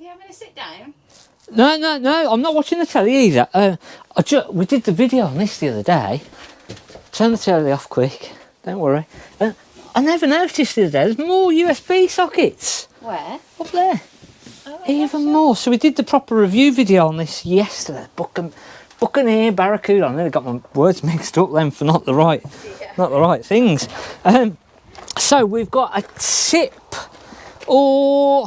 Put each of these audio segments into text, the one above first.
You having a sit down? No, I'm not watching the telly either. We did the video on this the other day. Turn the telly off quick, don't worry. I never noticed the other day, there's more USB sockets. Where? Up there. Oh, Even more. So we did the proper review video on this yesterday. Buccaneer Barracuda. I nearly got my words mixed up then for not the right things. So we've got a tip, or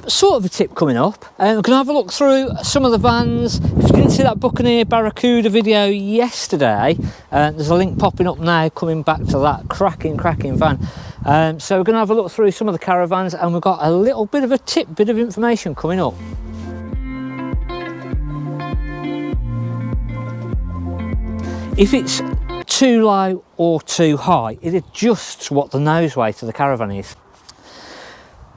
sort of a tip coming up. We're going to have a look through some of the vans. If you didn't see that Buccaneer Barracuda video yesterday, there's a link popping up now coming back to that cracking van. So we're going to have a look through some of the Caravans, and we've got a little bit of a tip, bit of information coming up. If it's too low or too high, it adjusts what the nose weight of the Caravan is.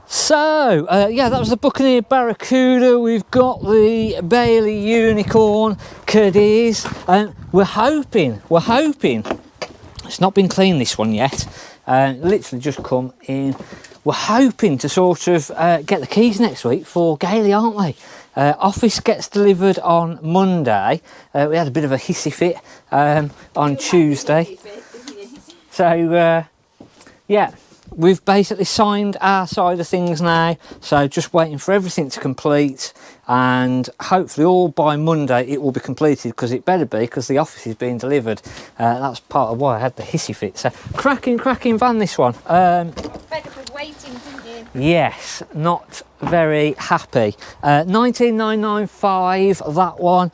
So, yeah, that was the Buccaneer Barracuda. We've got the Bailey Unicorn, Cadiz. We're hoping, it's not been cleaned this one yet, literally just come in. We're hoping to sort of get the keys next week for Gailey, aren't we? Office gets delivered on Monday. We had a bit of a hissy fit on Tuesday. So, yeah. We've basically signed our side of things now, so just waiting for everything to complete, and hopefully all by Monday it will be completed, because it better be, because the office is being delivered. That's part of why I had the hissy fit. So cracking van, this one. Fed up of waiting, didn't you? Yes, not very happy. 19995, that one.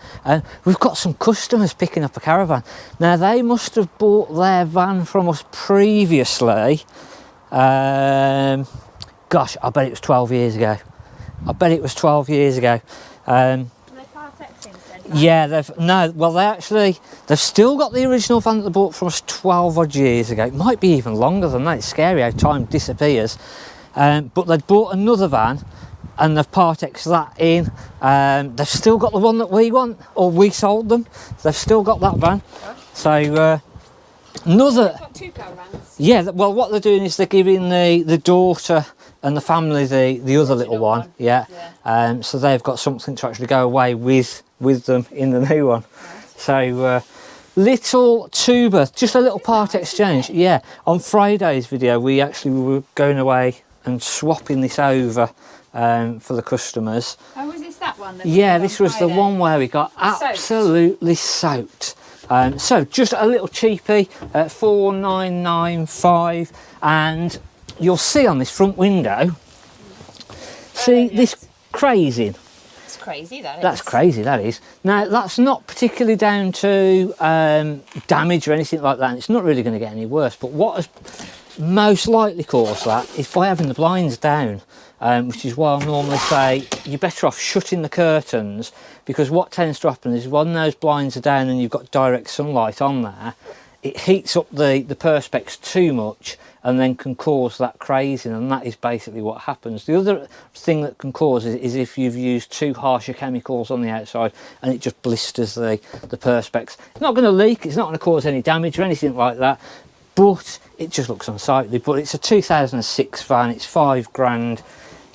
We've got some customers picking up a Caravan. Now they must have bought their van from us previously. Gosh, I bet it was 12 years ago. They part X instead? Yeah, they've still got the original van that they bought from us 12 odd years ago. It might be even longer than that. It's scary how time disappears. But they'd bought another van and they've part X that in. They've still got the one that we want, or we sold them. They've still got that van. So another. Got two Caravans. Yeah, well, what they're doing is they're giving the daughter and the family the other little one. Yeah. So they've got something to actually go away with them in the new one. Right. So little tuber, just a little part exchange. Yeah. On Friday's video, we were going away and swapping this over for the customers. Oh, was this that one? Yeah, this was the one where we got absolutely soaked. So just a little cheapie at 4995, and you'll see on this front window, this crazing. It's crazy, that is. That's crazy, that is. Now that's not particularly down to damage or anything like that, and it's not really going to get any worse, but what has most likely caused that is by having the blinds down. Which is why I normally say you're better off shutting the curtains, because what tends to happen is when those blinds are down and you've got direct sunlight on there, it heats up the perspex too much and then can cause that crazing, and that is basically what happens. The other thing that can cause is if you've used too harsher chemicals on the outside and it just blisters the perspex. It's not going to leak, it's not going to cause any damage or anything like that, but it just looks unsightly. But it's a 2006 van, it's £5,000.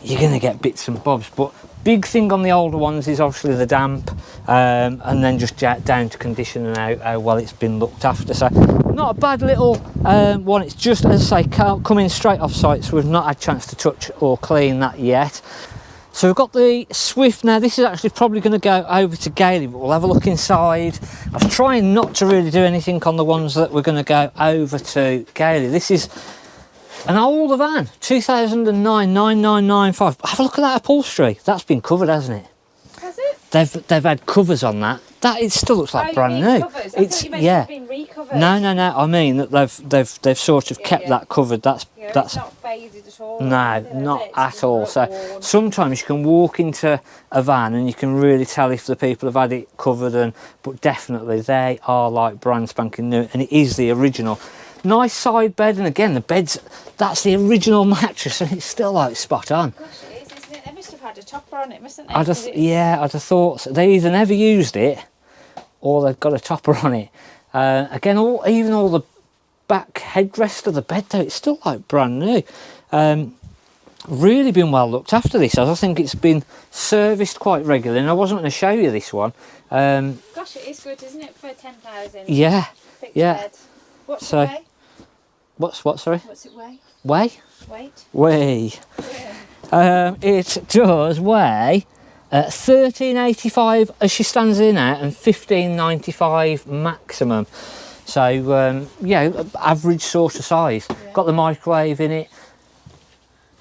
You're going to get bits and bobs, but big thing on the older ones is obviously the damp, and then just down to condition and how well it's been looked after. So not a bad little one. It's just, as I say, coming straight off site, so we've not had a chance to touch or clean that yet. So we've got the Swift now. This is actually probably going to go over to Gailey, but we'll have a look inside. I was trying not to really do anything on the ones that we're going to go over to Gailey. This is an older van, 2009, 9995. Have a look at that upholstery. That's been covered, hasn't it? Has it? They've had covers on that. It still looks like brand new. Covers? I thought you meant it's been recovered. No. I mean that they've sort of kept that covered. That's it's not faded at all. No, not at all. So sometimes you can walk into a van and you can really tell if the people have had it covered, but definitely they are like brand spanking new, and it is the original. Nice side bed, and again the bed's, that's the original mattress, and it's still like spot on. Gosh, it is, isn't it? They must have had a topper on it, mustn't they? I'd have thought so. They either never used it or they've got a topper on it. Again, even all the back headrest of the bed though, it's still like brand new. really been well looked after, this. I think it's been serviced quite regularly, and I wasn't going to show you this one. Gosh, it is good, isn't it, for 10,000? Yeah, Fixed yeah. bed. What's So- it weigh? what, sorry? What's it weigh? Weigh? Weight? Weigh. It does weigh 1385 as she stands in there, and 1595 maximum. So, yeah, average sort of size. Yeah. Got the microwave in it.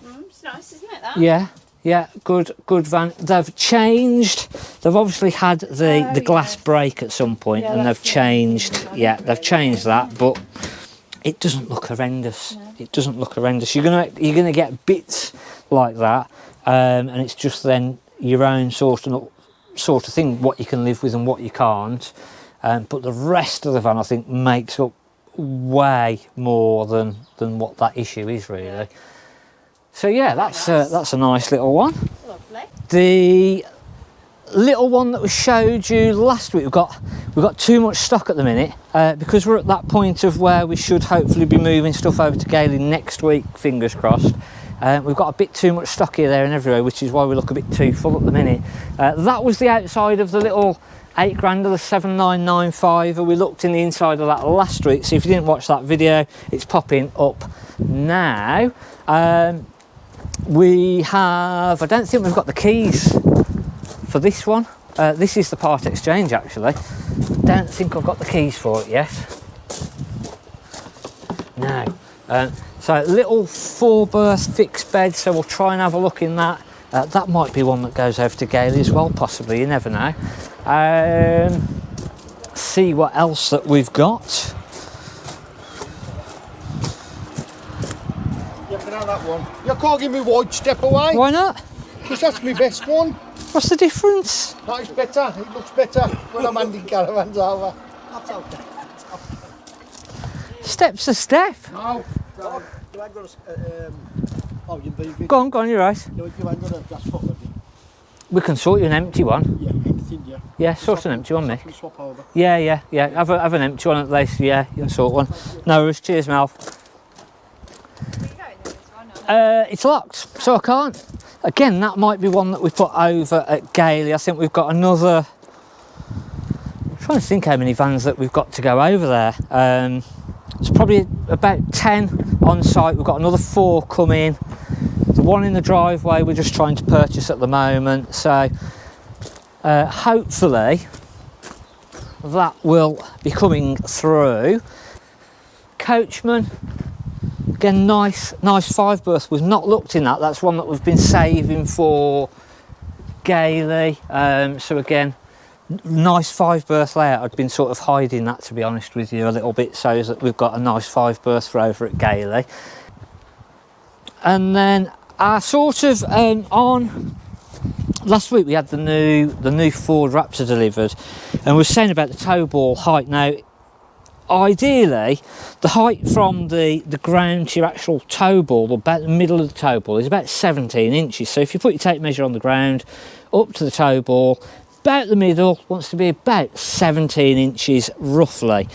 It's nice, isn't it, that? Yeah, yeah, good van. They've changed. They've obviously had the glass yes. break at some point, Yeah, and they've that's the changed. only Yeah, thing. they've changed that, but it doesn't look horrendous. No. It doesn't look horrendous. You're gonna get bits like that, and it's just then your own sort of thing, what you can live with and what you can't. But the rest of the van, I think, makes up way more than what that issue is really. Yeah. So yeah, that's a nice little one. Lovely. The little one that we showed you last week, we've got too much stock at the minute, because we're at that point of where we should hopefully be moving stuff over to Gailey next week, fingers crossed. We've got a bit too much stock here, there and everywhere, which is why we look a bit too full at the minute. That was the outside of the little 8 grand of the 7995, and we looked in the inside of that last week, so if you didn't watch that video, it's popping up now. We have, I don't think we've got the keys for this one. This is the part exchange actually. Don't think I've got the keys for it yet. No. So little 4-berth fixed bed, so we'll try and have a look in that. That might be one that goes over to Gailey as well, possibly, you never know. See what else that we've got. You can have that one. You can't give me white, step away. Why not? Because that's my best one. What's the difference? That is better. It looks better when I'm handing caravans over. That's okay. Step's a step. No. You ain't got a... oh, you leave Go on, you're right. You ain't got a gas pot, have you? We can sort you an empty one. Yeah, anything, yeah. Yeah, sort an empty one, Mick. Swap over. Yeah. Have an empty one at least. Yeah, you can sort one. No worries. Cheers, Mel. It's locked, so I can't. Again, that might be one that we put over at Gailey. I think we've got another... I'm trying to think how many vans that we've got to go over there. It's probably about 10 on site. We've got another 4 coming. The one in the driveway we're just trying to purchase at the moment. So hopefully that will be coming through. Coachman. Again, nice 5-berth. We've not looked in that. That's one that we've been saving for Gailey. So again, nice 5-berth layout. I'd been sort of hiding that, to be honest with you, a little bit, so that we've got a nice 5-berth for over at Gailey. And then our sort of on last week we had the new Ford Raptor delivered, and we were saying about the tow ball height. Now, ideally, the height from the ground to your actual tow ball, or about the middle of the tow ball, is about 17 inches. So if you put your tape measure on the ground, up to the tow ball, about the middle, wants to be about 17 inches roughly.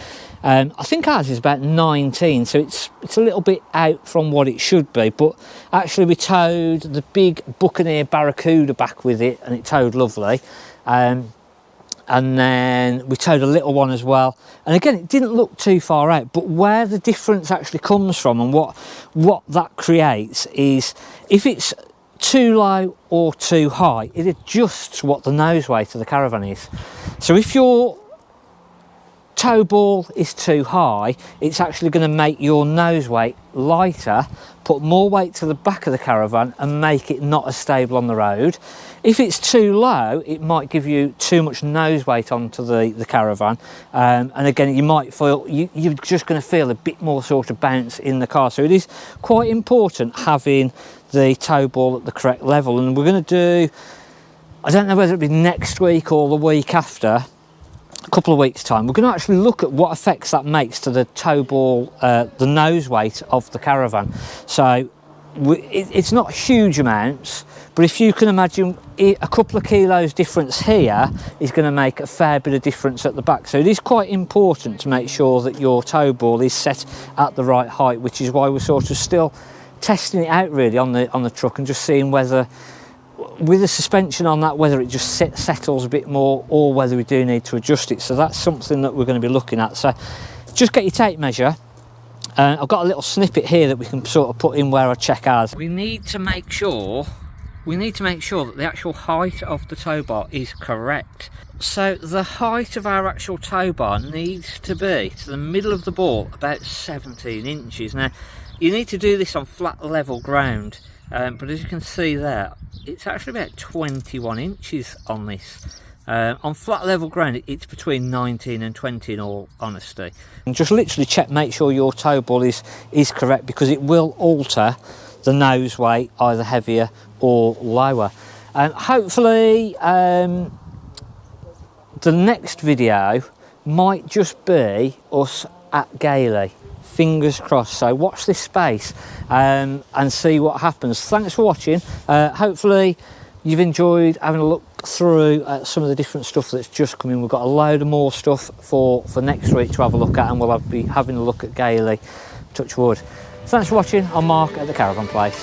I think ours is about 19, so it's a little bit out from what it should be, but actually we towed the big Buccaneer Barracuda back with it, and it towed lovely. And then we towed a little one as well, and again, it didn't look too far out, but where the difference actually comes from and what that creates is, if it's too low or too high, it adjusts what the nose weight of the Caravan is. So if your tow ball is too high, it's actually going to make your nose weight lighter, put more weight to the back of the Caravan, and make it not as stable on the road. If it's too low, it might give you too much nose weight onto the Caravan, and again, you might feel you're just going to feel a bit more sort of bounce in the car. So it is quite important having the tow ball at the correct level, and we're going to do, I don't know whether it'll be next week or the week after, a couple of weeks time, we're going to actually look at what effects that makes to the tow ball, the nose weight of the Caravan. So it's not huge amounts, but if you can imagine, a couple of kilos difference here is going to make a fair bit of difference at the back. So it is quite important to make sure that your tow ball is set at the right height, which is why we're sort of still testing it out really on the truck and just seeing whether, with the suspension on that, whether it just settles a bit more or whether we do need to adjust it. So that's something that we're going to be looking at. So just get your tape measure. I've got a little snippet here that we can sort of put in where I check ours. We need to make sure that the actual height of the tow bar is correct. So the height of our actual tow bar needs to be to the middle of the ball, about 17 inches. Now, you need to do this on flat level ground, but as you can see there, it's actually about 21 inches on this. On flat level ground, it's between 19 and 20 in all honesty. And just literally check, make sure your tow ball is correct, because it will alter the nose weight, either heavier or lower. Hopefully the next video might just be us at Gailey, fingers crossed. So watch this space and see what happens. Thanks for watching. Hopefully you've enjoyed having a look through some of the different stuff that's just coming. We've got a load of more stuff for next week to have a look at, and we'll be having a look at Gailey, touch wood. Thanks for watching. I'm Mark at the Caravan Place.